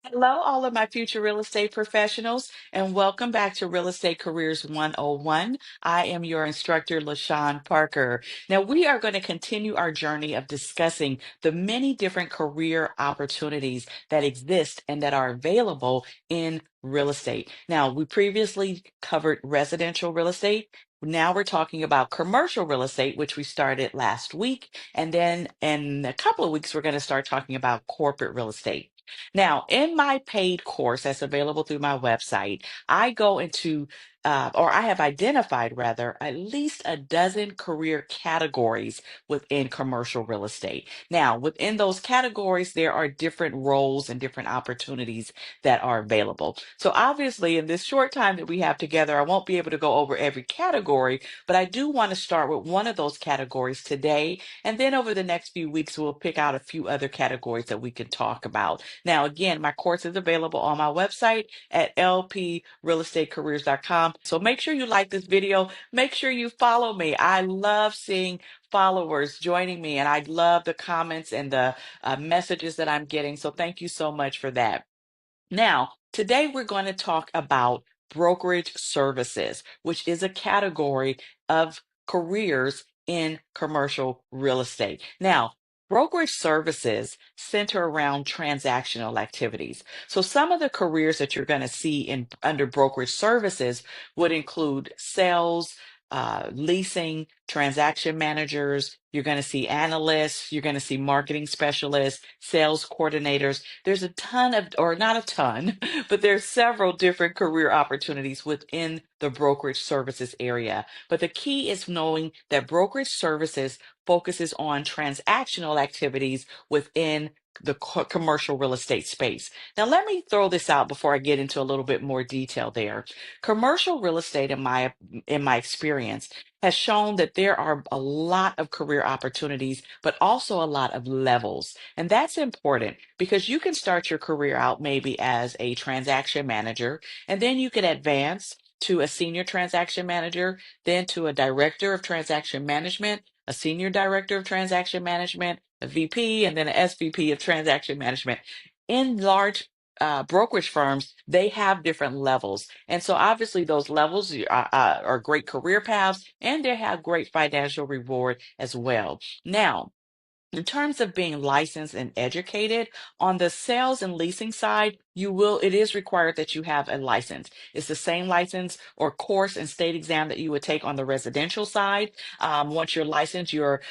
Hello, all of my future real estate professionals, and welcome back to Real Estate Careers 101. I am your instructor, LaShawn Parker. Now, we are going to continue our journey of discussing the many different career opportunities that exist and that are available in real estate. Now, we previously covered residential real estate. Now we're talking about commercial real estate, which we started last week. And then in a couple of weeks, we're going to start talking about corporate real estate. Now, in my paid course that's available through my website, I go into, or I have identified rather, at least a dozen career categories within commercial real estate. Now, within those categories, there are different roles and different opportunities that are available. So, obviously, in this short time that we have together, I won't be able to go over every category, but I do want to start with one of those categories today. And then over the next few weeks, we'll pick out a few other categories that we can talk about. Now, again, my course is available on my website at lprealestatecareers.com. So make sure you like this video. Make sure you follow me. I love seeing followers joining me, and I love the comments and the messages that I'm getting. So thank you so much for that. Now, today we're going to talk about brokerage services, which is a category of careers in commercial real estate. Now, brokerage services center around transactional activities. So some of the careers that you're going to see in under brokerage services would include sales, leasing, transaction managers. You're going to see analysts. You're going to see marketing specialists, sales coordinators. There's a ton of, or not a ton, but there's several different career opportunities within the brokerage services area. But the key is knowing that brokerage services focuses on transactional activities within the commercial real estate space. Now, let me throw this out before I get into a little bit more detail there. Commercial real estate, in my experience, has shown that there are a lot of career opportunities, but also a lot of levels. And that's important because you can start your career out maybe as a transaction manager, and then you can advance to a senior transaction manager, then to a director of transaction management, a senior director of transaction management, a VP, and then an SVP of transaction management. In large brokerage firms, they have different levels. And so obviously those levels are great career paths and they have great financial reward as well. Now, in terms of being licensed and educated, on the sales and leasing side, it is required that you have a license. It's the same license or course and state exam that you would take on the residential side. Once you're licensed, your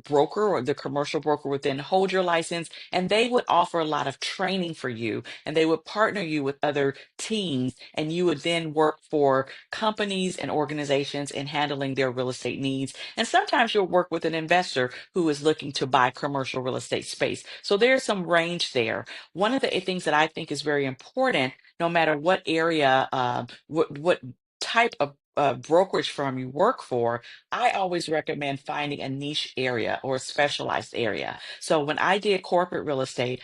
broker or the commercial broker would then hold your license, and they would offer a lot of training for you, and they would partner you with other teams, and you would then work for companies and organizations in handling their real estate needs. And sometimes you'll work with an investor who is looking to buy commercial real estate space. So there's some range there. One of the things that I think is very important, no matter what area, what type of brokerage firm you work for, I always recommend finding a niche area or a specialized area. So when I did corporate real estate,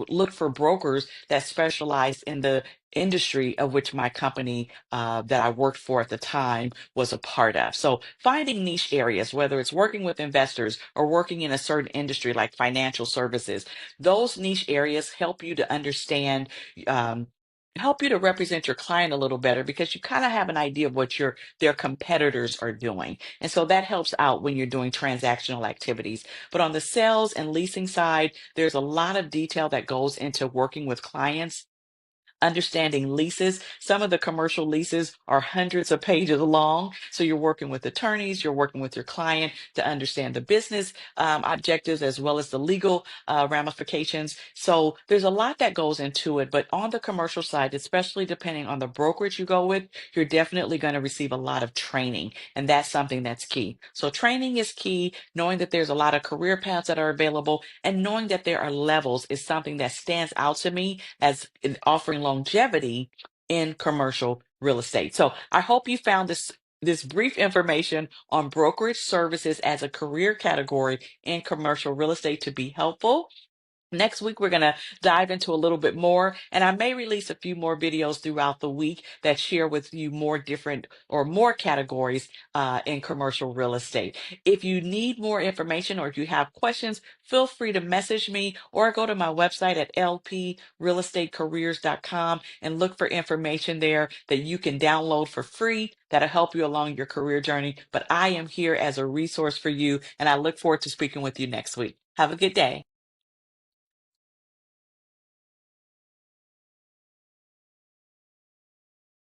looked for brokers that specialized in the industry of which my company that I worked for at the time was a part of. So finding niche areas, whether it's working with investors or working in a certain industry like financial services, those niche areas help you to understand, um, help you to represent your client a little better because you kind of have an idea of what their competitors are doing. And so that helps out when you're doing transactional activities. But on the sales and leasing side, there's a lot of detail that goes into working with clients, understanding leases. Some of the commercial leases are hundreds of pages long. So you're working with attorneys, you're working with your client to understand the business objectives as well as the legal ramifications. So there's a lot that goes into it. But on the commercial side, especially depending on the brokerage you go with, you're definitely going to receive a lot of training. And that's something that's key. So training is key. Knowing that there's a lot of career paths that are available and knowing that there are levels is something that stands out to me as offering longevity in commercial real estate. So I hope you found this brief information on brokerage services as a career category in commercial real estate to be helpful. Next week, we're going to dive into a little bit more, and I may release a few more videos throughout the week that share with you more different or more categories in commercial real estate. If you need more information or if you have questions, feel free to message me or go to my website at lprealestatecareers.com and look for information there that you can download for free that'll help you along your career journey. But I am here as a resource for you, and I look forward to speaking with you next week. Have a good day.